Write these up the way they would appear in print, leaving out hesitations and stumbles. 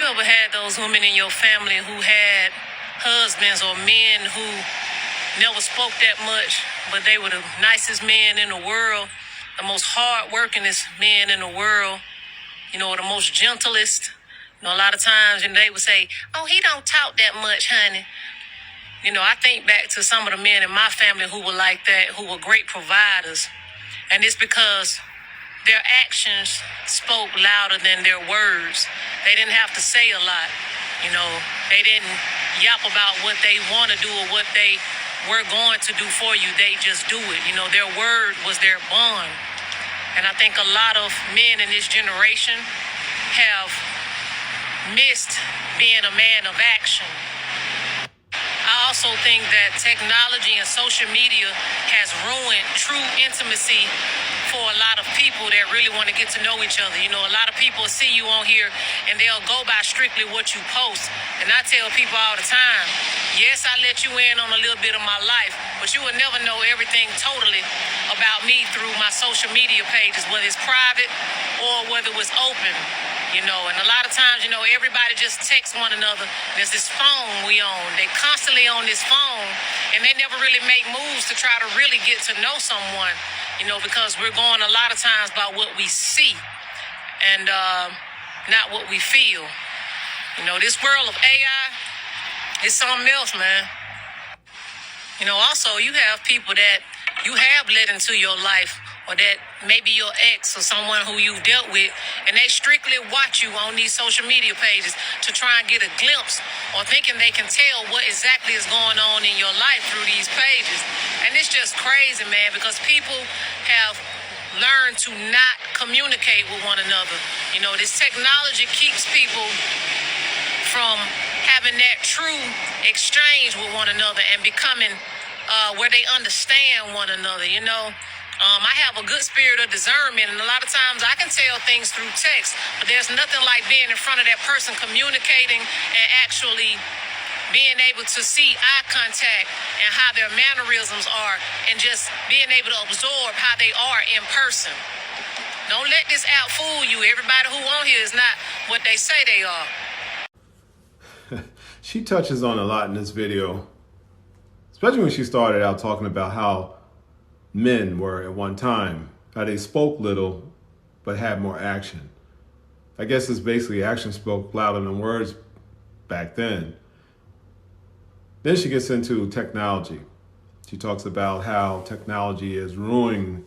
ever had those women in your family who had husbands or men who never spoke that much, but they were the nicest men in the world, the most hard-workingest men in the world, the most gentlest? A lot of times, they would say, "Oh, he don't talk that much, honey." I think back to some of the men in my family who were like that, who were great providers. And it's because their actions spoke louder than their words. They didn't have to say a lot. They didn't yap about what they want to do or what they were going to do for you. They just do it. Their word was their bond. And I think a lot of men in this generation have missed being a man of action. I also think that technology and social media has ruined true intimacy for a lot of people that really want to get to know each other. A lot of people see you on here and they'll go by strictly what you post. And I tell people all the time, yes, I let you in on a little bit of my life, but you will never know everything totally about me through my social media pages, whether it's private or whether it's open. And a lot of times, everybody just texts one another. There's this phone we own. They constantly on this phone, and they never really make moves to try to really get to know someone, because we're going a lot of times by what we see and not what we feel. This world of AI is something else, man. Also, you have people that you have let into your life, or that maybe your ex or someone who you've dealt with, and they strictly watch you on these social media pages to try and get a glimpse or thinking they can tell what exactly is going on in your life through these pages. And it's just crazy, man, because people have learned to not communicate with one another. This technology keeps people from having that true exchange with one another and becoming where they understand one another. I have a good spirit of discernment, and a lot of times I can tell things through text, but there's nothing like being in front of that person, communicating and actually being able to see eye contact and how their mannerisms are, and just being able to absorb how they are in person. Don't let this app fool you. Everybody who on here is not what they say they are. She touches on a lot in this video, especially when she started out talking about how men were at one time, how they spoke little but had more action. I guess it's basically action spoke louder than words back then. Then she gets into technology. She talks about how technology is ruining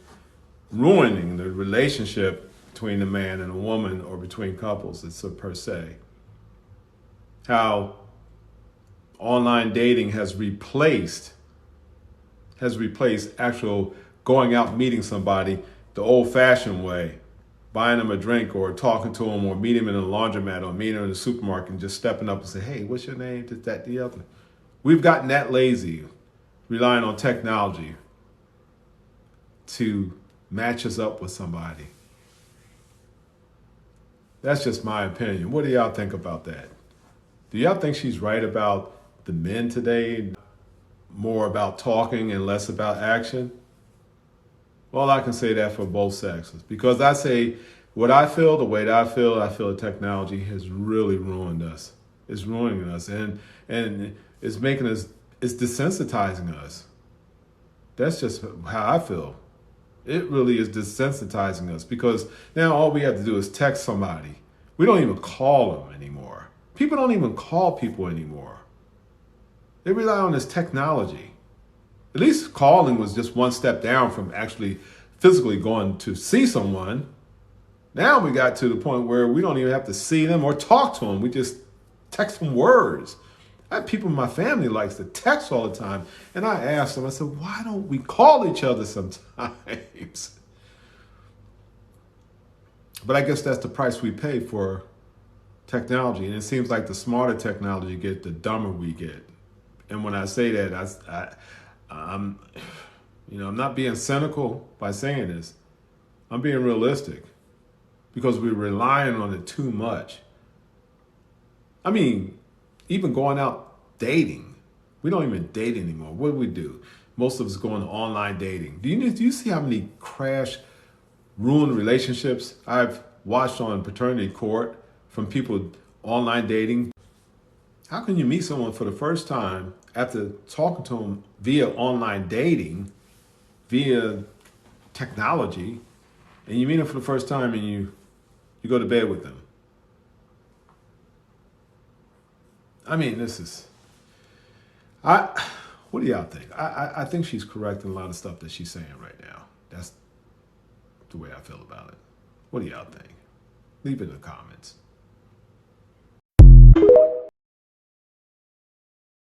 the relationship between a man and a woman, or between couples, it's a per se. How online dating has replaced actual going out and meeting somebody the old-fashioned way, buying them a drink or talking to them, or meeting them in a laundromat or meeting them in the supermarket and just stepping up and say, "Hey, what's your name?" This, that, the other. We've gotten that lazy, relying on technology to match us up with somebody. That's just my opinion. What do y'all think about that? Do y'all think she's right about the men today? More about talking and less about action? Well, I can say that for both sexes, because I say what I feel, the way that I feel that technology has really ruined us. It's ruining us, and it's making us, it's desensitizing us. That's just how I feel. It really is desensitizing us, because now all we have to do is text somebody. We don't even call them anymore. People don't even call people anymore. They rely on this technology. At least calling was just one step down from actually physically going to see someone. Now we got to the point where we don't even have to see them or talk to them. We just text them words. I have people in my family likes to text all the time. And I asked them, I said, why don't we call each other sometimes? But I guess that's the price we pay for technology. And it seems like the smarter technology you get, the dumber we get. And when I say that, I'm not being cynical by saying this. I'm being realistic, because we're relying on it too much. I mean, even going out dating, we don't even date anymore. What do we do? Most of us go on online dating. Do you see how many ruined relationships I've watched on paternity court from people online dating. How can you meet someone for the first time after talking to them via online dating, via technology, and you meet them for the first time and you go to bed with them? I mean, I. What do y'all think? I think she's correct in a lot of stuff that she's saying right now. That's the way I feel about it. What do y'all think? Leave it in the comments.